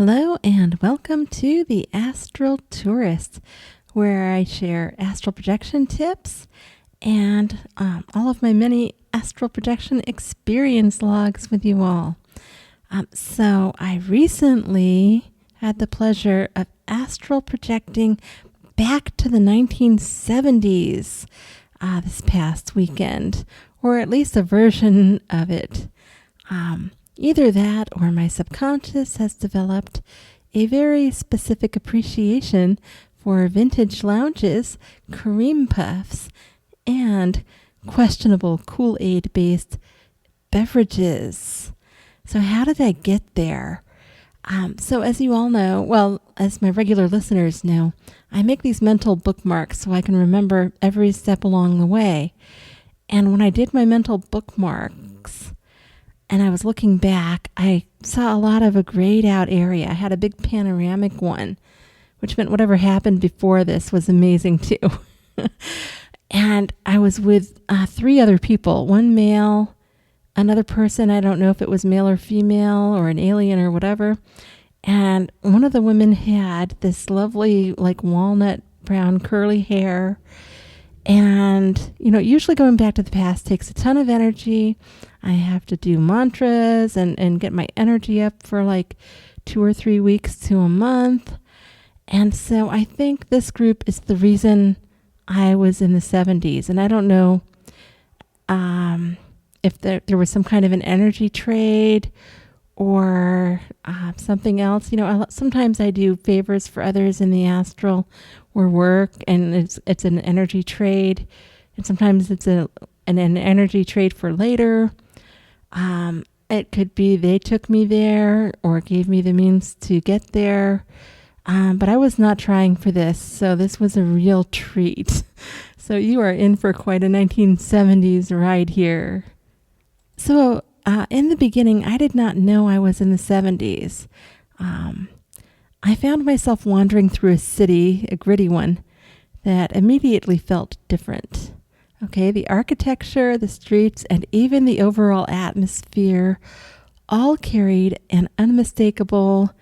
Hello and welcome to the Astral Tourist, where I share astral projection tips and all of my many astral projection experience logs with you all. So I recently had the pleasure of astral projecting back to the 1970s this past weekend, or at least a version of it. Either that or my subconscious has developed a very specific appreciation for vintage lounges, cream puffs, and questionable Kool-Aid based beverages. So how did I get there? So as you all know, well, as my regular listeners know, I make these mental bookmarks so I can remember every step along the way. And when I did my mental bookmarks, and I was looking back, I saw a lot of a grayed out area. I had a big panoramic one, which meant whatever happened before this was amazing too. And I was with 3 other people, one male, another person, I don't know if it was male or female or an alien or whatever. And one of the women had this lovely like walnut brown curly hair. And, usually going back to the past takes a ton of energy. I have to do mantras and get my energy up for like 2 or 3 weeks to a month. And so I think this group is the reason I was in the 70s. And I don't know if there was some kind of an energy trade or something else. Sometimes I do favors for others in the astral or work, and it's an energy trade. And sometimes it's an energy trade for later. It could be they took me there or gave me the means to get there. But I was not trying for this, so this was a real treat. So you are in for quite a 1970s ride here. So in the beginning, I did not know I was in the 70s. I found myself wandering through a city, a gritty one, that immediately felt different. Okay, the architecture, the streets, and even the overall atmosphere all carried an unmistakable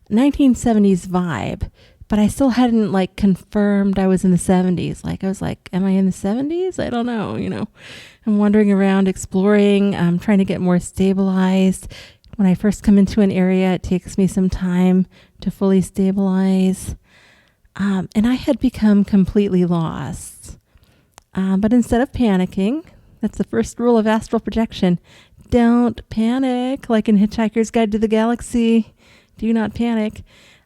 1970s vibe, but I still hadn't confirmed I was in the 70s. I was like, am I in the 70s? I don't know, I'm wandering around, exploring, trying to get more stabilized. When I first come into an area, it takes me some time to fully stabilize. And I had become completely lost. But instead of panicking, that's the first rule of astral projection. Don't panic, like in Hitchhiker's Guide to the Galaxy. Do not panic.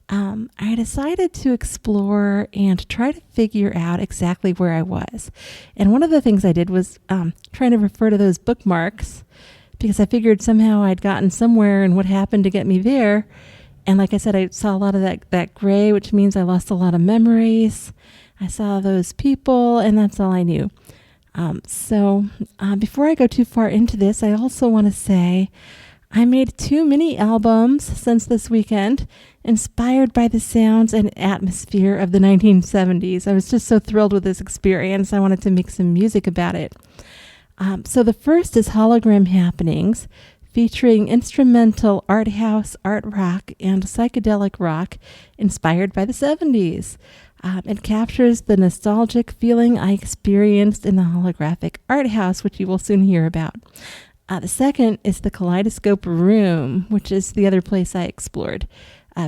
I decided to explore and try to figure out exactly where I was. And one of the things I did was trying to refer to those bookmarks, because I figured somehow I'd gotten somewhere and what happened to get me there. And like I said, I saw a lot of that gray, which means I lost a lot of memories. I saw those people, and that's all I knew. So before I go too far into this, I also want to say I made 2 mini albums since this weekend, inspired by the sounds and atmosphere of the 1970s. I was just so thrilled with this experience. I wanted to make some music about it. So the first is Hologram Happenings, featuring instrumental art house, art rock, and psychedelic rock inspired by the 70s. It captures the nostalgic feeling I experienced in the Holographic Art House, which you will soon hear about. The second is the Kaleidoscope Room, which is the other place I explored,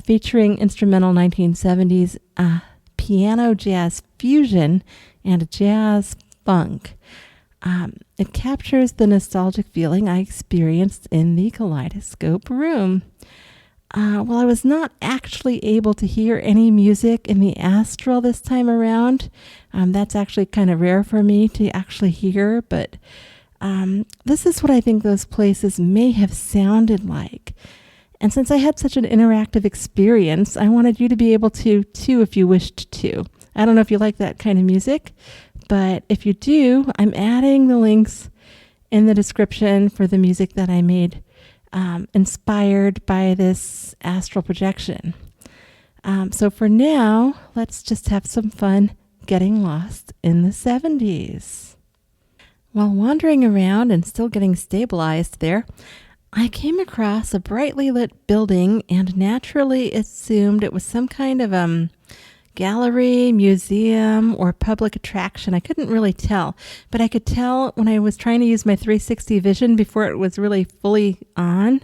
featuring instrumental 1970s piano jazz fusion and jazz funk. It captures the nostalgic feeling I experienced in the Kaleidoscope Room. Well, I was not actually able to hear any music in the astral this time around. That's actually kind of rare for me to actually hear, but this is what I think those places may have sounded like. And since I had such an interactive experience, I wanted you to be able to, too, if you wished to. I don't know if you like that kind of music, but if you do, I'm adding the links in the description for the music that I made inspired by this astral projection. So for now, let's just have some fun getting lost in the 70s. While wandering around and still getting stabilized there, I came across a brightly lit building and naturally assumed it was some kind of gallery, museum, or public attraction. I couldn't really tell, but I could tell when I was trying to use my 360 vision before it was really fully on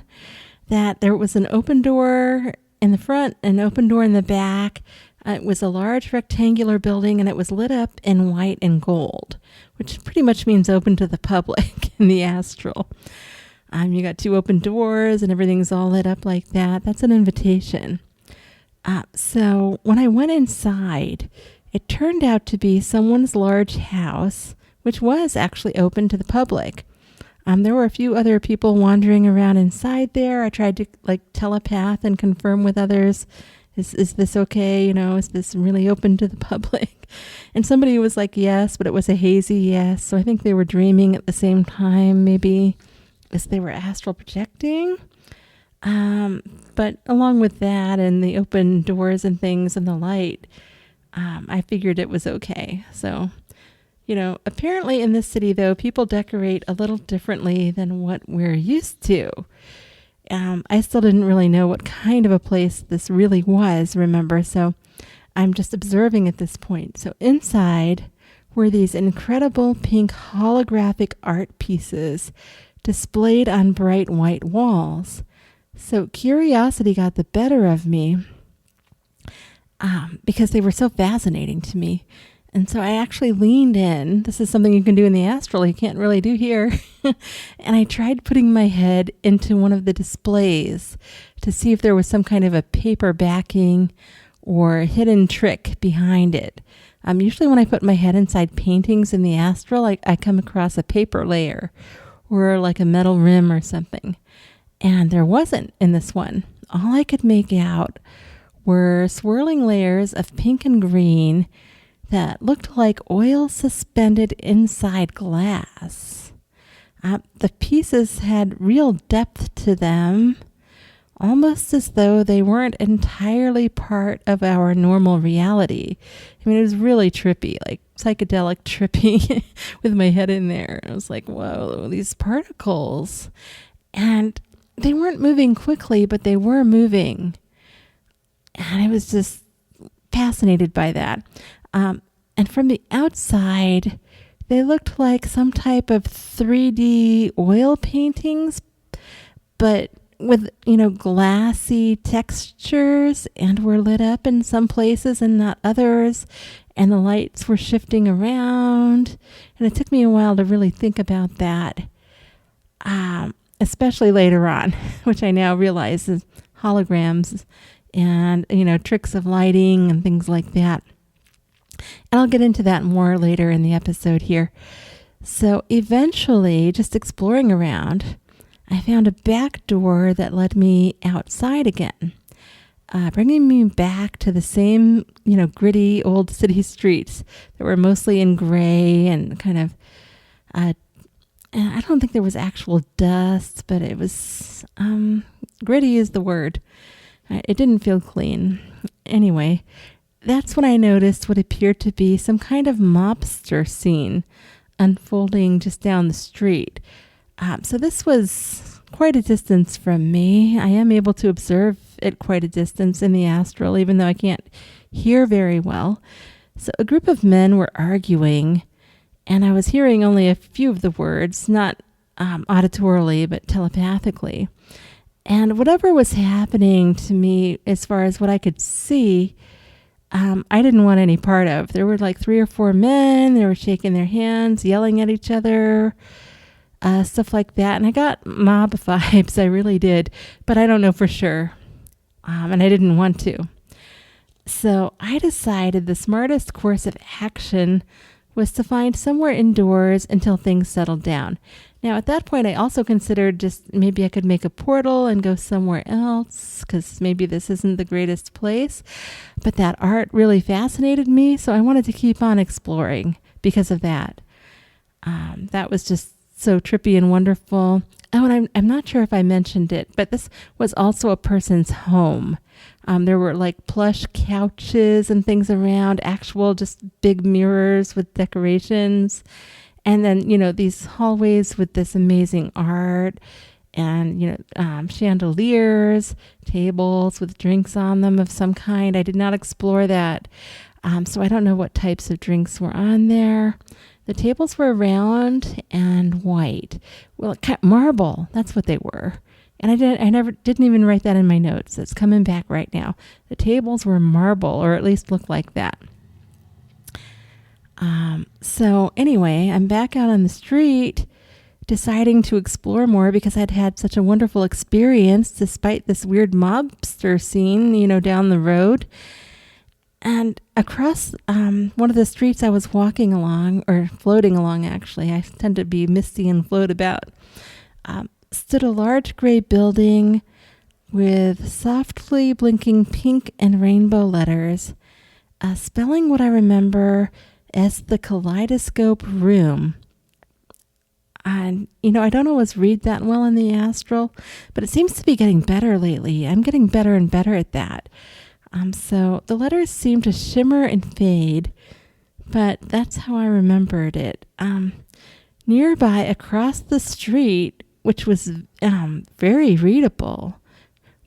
that there was an open door in the front, an open door in the back. It was a large rectangular building and it was lit up in white and gold, which pretty much means open to the public in the astral. You got two open doors and everything's all lit up like that. That's an invitation. So when I went inside, it turned out to be someone's large house, which was actually open to the public. There were a few other people wandering around inside there. I tried to telepath and confirm with others, is this okay? Is this really open to the public? And somebody was like, yes, but it was a hazy yes. So I think they were dreaming at the same time, maybe as they were astral projecting. But along with that and the open doors and things and the light, I figured it was okay. So, apparently in this city, though, people decorate a little differently than what we're used to. I still didn't really know what kind of a place this really was, remember? So I'm just observing at this point. So inside were these incredible pink holographic art pieces displayed on bright white walls. So curiosity got the better of me because they were so fascinating to me. And so I actually leaned in. This is something you can do in the astral you can't really do here. And I tried putting my head into one of the displays to see if there was some kind of a paper backing or hidden trick behind it. Usually when I put my head inside paintings in the astral, I come across a paper layer or like a metal rim or something. And there wasn't in this one. All I could make out were swirling layers of pink and green that looked like oil suspended inside glass. The pieces had real depth to them, almost as though they weren't entirely part of our normal reality. I mean, it was really trippy, like psychedelic trippy with my head in there. I was like, whoa, these particles. And they weren't moving quickly, but they were moving. And I was just fascinated by that. And from the outside, they looked like some type of 3D oil paintings, but with, glassy textures, and were lit up in some places and not others. And the lights were shifting around. And it took me a while to really think about that, especially later on, which I now realize is holograms and, tricks of lighting and things like that. And I'll get into that more later in the episode here. So eventually, just exploring around, I found a back door that led me outside again, bringing me back to the same, gritty old city streets that were mostly in gray and kind of, and I don't think there was actual dust, but it was, gritty is the word. It didn't feel clean. Anyway, that's when I noticed what appeared to be some kind of mobster scene unfolding just down the street. So this was quite a distance from me. I am able to observe at quite a distance in the astral, even though I can't hear very well. So a group of men were arguing, and I was hearing only a few of the words, not auditorily, but telepathically. And whatever was happening to me, as far as what I could see, I didn't want any part of. There were like 3 or 4 men. They were shaking their hands, yelling at each other, stuff like that. And I got mob vibes. I really did. But I don't know for sure. And I didn't want to. So I decided the smartest course of action was to find somewhere indoors until things settled down. Now, at that point, I also considered just maybe I could make a portal and go somewhere else, because maybe this isn't the greatest place. But that art really fascinated me, so I wanted to keep on exploring because of that. That was just so trippy and wonderful. Oh, and I'm not sure if I mentioned it, but this was also a person's home. There were like plush couches and things around, actual just big mirrors with decorations. And then, these hallways with this amazing art and chandeliers, tables with drinks on them of some kind. I did not explore that, so I don't know what types of drinks were on there. The tables were round and white. Well, marble. That's what they were. And I didn't even write that in my notes. It's coming back right now. The tables were marble, or at least looked like that. So anyway, I'm back out on the street, deciding to explore more because I'd had such a wonderful experience despite this weird mobster scene, down the road. And across one of the streets I was walking along, or floating along actually, I tend to be misty and float about, stood a large gray building with softly blinking pink and rainbow letters, spelling what I remember as the Kaleidoscope Room. And, I don't always read that well in the astral, but it seems to be getting better lately. I'm getting better and better at that. So the letters seem to shimmer and fade, but that's how I remembered it. Nearby, across the street, which was very readable,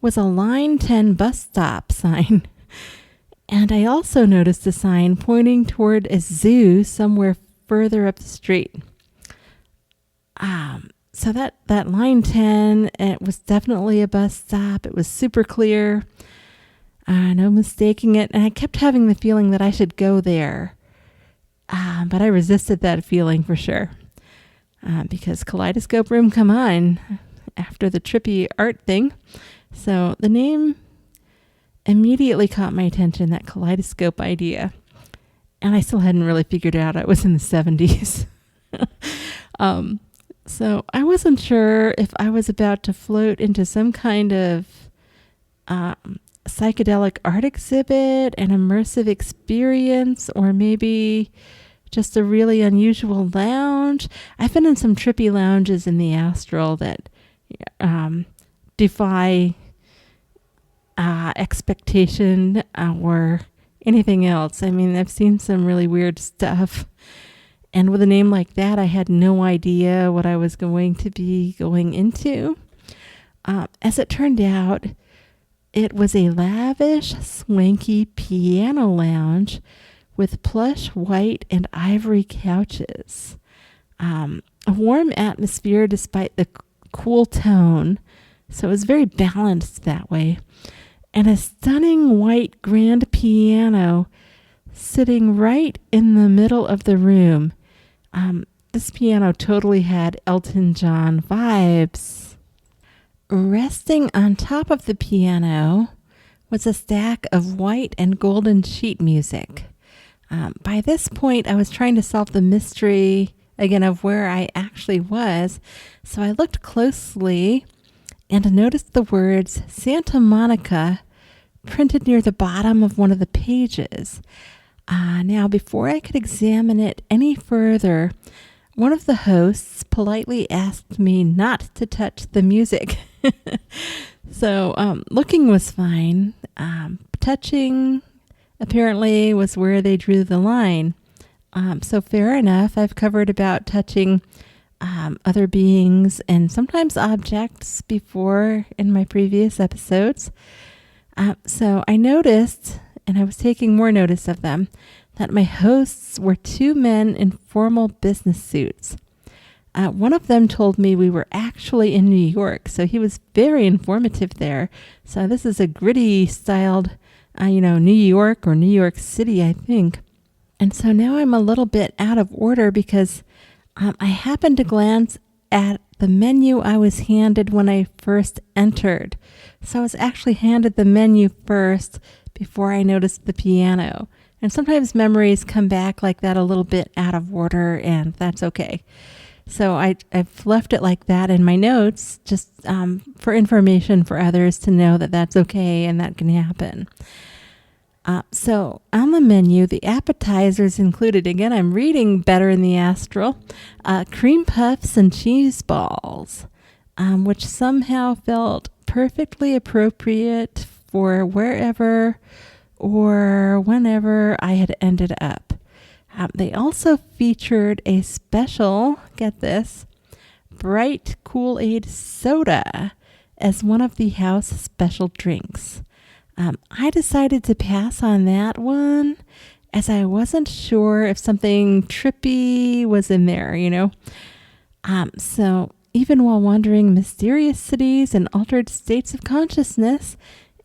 was a Line 10 bus stop sign. And I also noticed a sign pointing toward a zoo somewhere further up the street. So that Line 10, it was definitely a bus stop. It was super clear. No mistaking it. And I kept having the feeling that I should go there. But I resisted that feeling for sure. Because Kaleidoscope Room, come on, after the trippy art thing. So the name immediately caught my attention, that kaleidoscope idea. And I still hadn't really figured it out. I was in the 70s. So I wasn't sure if I was about to float into some kind of psychedelic art exhibit, an immersive experience, or maybe just a really unusual lounge. I've been in some trippy lounges in the astral that defy expectation or anything else. I mean, I've seen some really weird stuff. And with a name like that, I had no idea what I was going to be going into. As it turned out, it was a lavish, swanky piano lounge with plush white and ivory couches. A warm atmosphere despite the cool tone, so it was very balanced that way. And a stunning white grand piano sitting right in the middle of the room. This piano totally had Elton John vibes. Resting on top of the piano was a stack of white and golden sheet music. By this point, I was trying to solve the mystery, again, of where I actually was. So I looked closely and noticed the words Santa Monica printed near the bottom of one of the pages. Now, before I could examine it any further, one of the hosts politely asked me not to touch the music. So looking was fine. Touching apparently was where they drew the line. So fair enough. I've covered about touching other beings and sometimes objects before in my previous episodes. So I noticed, and I was taking more notice of them, that my hosts were two men in formal business suits. One of them told me we were actually in New York, so he was very informative there. So this is a gritty styled, New York or New York City, I think. And so now I'm a little bit out of order because I happened to glance at the menu I was handed when I first entered. So I was actually handed the menu first before I noticed the piano. And sometimes memories come back like that a little bit out of order, and that's okay. So I've left it like that in my notes, just for information for others to know that that's okay and that can happen. So on the menu, the appetizers included, again, I'm reading better in the astral, cream puffs and cheese balls, which somehow felt perfectly appropriate for wherever or whenever I had ended up. They also featured a special, get this, bright Kool-Aid soda as one of the house special drinks. I decided to pass on that one as I wasn't sure if something trippy was in there, So even while wandering mysterious cities and altered states of consciousness,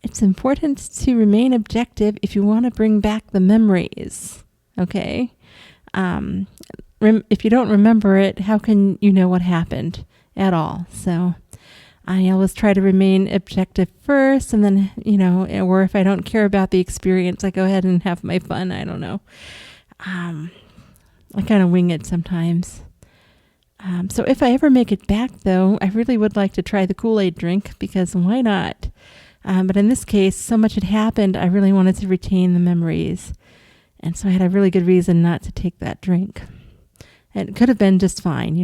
it's important to remain objective if you want to bring back the memories, okay? If you don't remember it, how can you know what happened at all? So I always try to remain objective first, and then, or if I don't care about the experience, I go ahead and have my fun. I don't know. I kind of wing it sometimes. So if I ever make it back, though, I really would like to try the Kool-Aid drink, because why not? But in this case, so much had happened, I really wanted to retain the memories. And so I had a really good reason not to take that drink. It could have been just fine,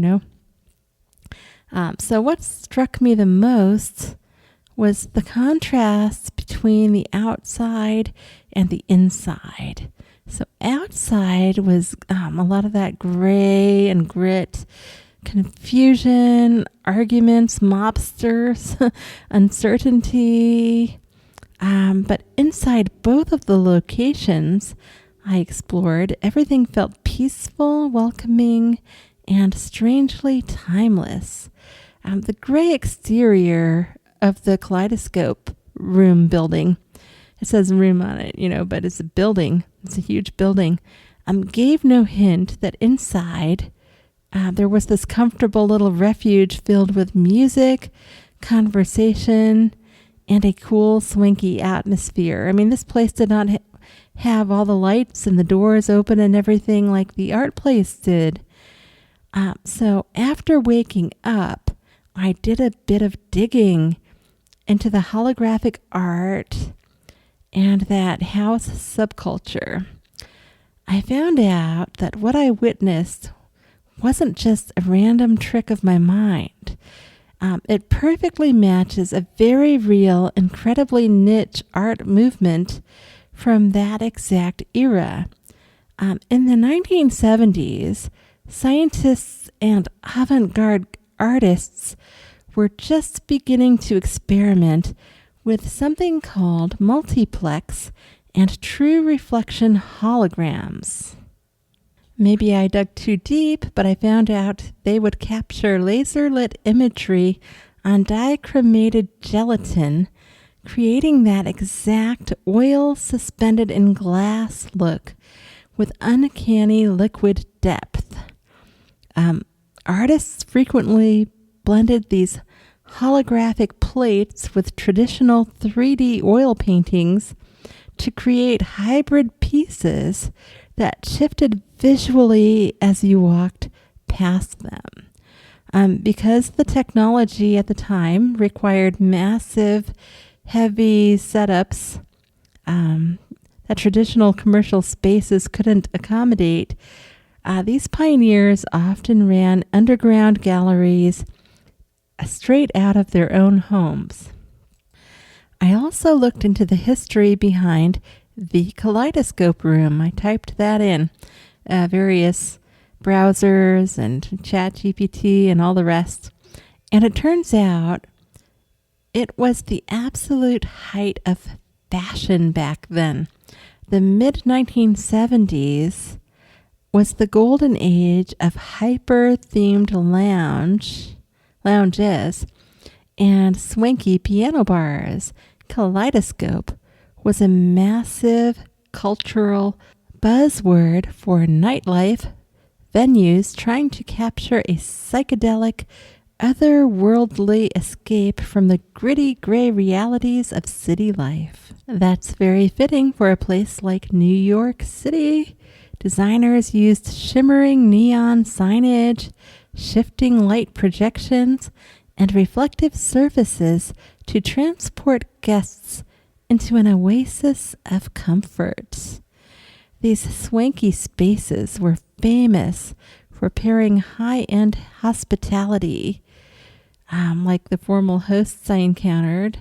So what struck me the most was the contrast between the outside and the inside. So outside was a lot of that gray and grit, confusion, arguments, mobsters, uncertainty. But inside both of the locations I explored, everything felt peaceful, welcoming, and strangely timeless. The gray exterior of the Kaleidoscope Room building, it says room on it, but it's a building. It's a huge building. Gave no hint that inside there was this comfortable little refuge filled with music, conversation, and a cool, swanky atmosphere. This place did not have all the lights and the doors open and everything like the art place did. So after waking up, I did a bit of digging into the holographic art and that house subculture. I found out that what I witnessed wasn't just a random trick of my mind. It perfectly matches a very real, incredibly niche art movement from that exact era. In the 1970s, scientists and avant-garde artists were just beginning to experiment with something called multiplex and true reflection holograms. Maybe I dug too deep, but I found out they would capture laser-lit imagery on dichromated gelatin, creating that exact oil suspended in glass look with uncanny liquid depth. Artists frequently blended these holographic plates with traditional 3D oil paintings to create hybrid pieces that shifted visually as you walked past them. Because the technology at the time required massive, heavy setups that traditional commercial spaces couldn't accommodate, these pioneers often ran underground galleries straight out of their own homes. I also looked into the history behind the Kaleidoscope Room. I typed that in various browsers and ChatGPT and all the rest. And it turns out it was the absolute height of fashion back then. The mid-1970s was the golden age of hyper-themed lounges and swanky piano bars. Kaleidoscope was a massive cultural buzzword for nightlife venues trying to capture a psychedelic, otherworldly escape from the gritty gray realities of city life. That's very fitting for a place like New York City. Designers used shimmering neon signage, shifting light projections, and reflective surfaces to transport guests into an oasis of comfort. These swanky spaces were famous for pairing high-end hospitality, like the formal hosts I encountered,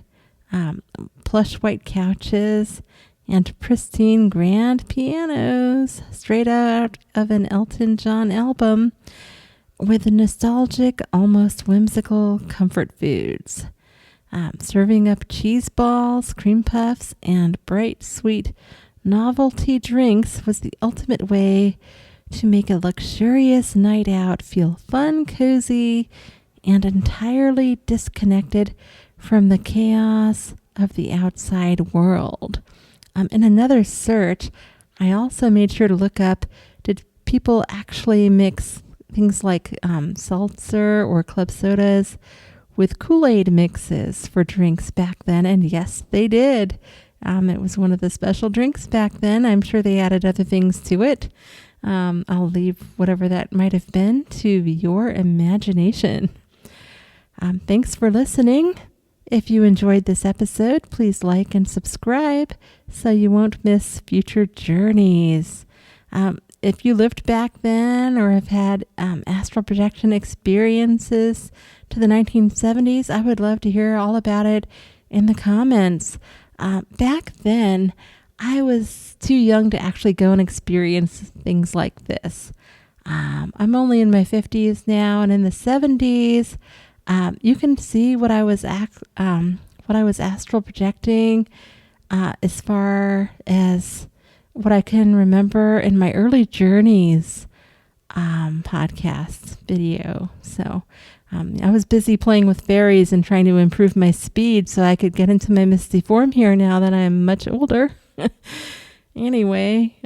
plush white couches, and pristine grand pianos straight out of an Elton John album, with nostalgic, almost whimsical comfort foods. Serving up cheese balls, cream puffs, and bright, sweet novelty drinks was the ultimate way to make a luxurious night out feel fun, cozy, and entirely disconnected from the chaos of the outside world. In another search, I also made sure to look up, did people actually mix things like seltzer or club sodas with Kool-Aid mixes for drinks back then? And yes, they did. It was one of the special drinks back then. I'm sure they added other things to it. I'll leave whatever that might have been to your imagination. Thanks for listening. If you enjoyed this episode, please like and subscribe so you won't miss future journeys. If you lived back then or have had astral projection experiences to the 1970s, I would love to hear all about it in the comments. Back then, I was too young to actually go and experience things like this. I'm only in my 50s now, and in the 70s, you can see what I was astral projecting as far as what I can remember in my early journeys podcast video. So I was busy playing with fairies and trying to improve my speed so I could get into my misty form here now that I'm much older. Anyway,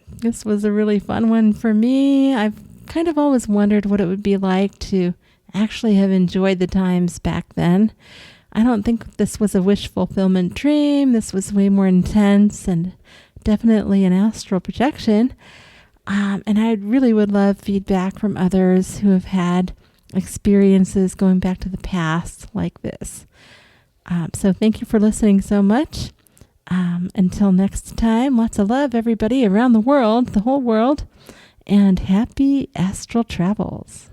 this was a really fun one for me. I've kind of always wondered what it would be like to actually have enjoyed the times back then. I don't think this was a wish fulfillment dream. This was way more intense and definitely an astral projection. And I really would love feedback from others who have had experiences going back to the past like this. So thank you for listening so much. Until next time, lots of love, everybody around the world, the whole world, and happy astral travels.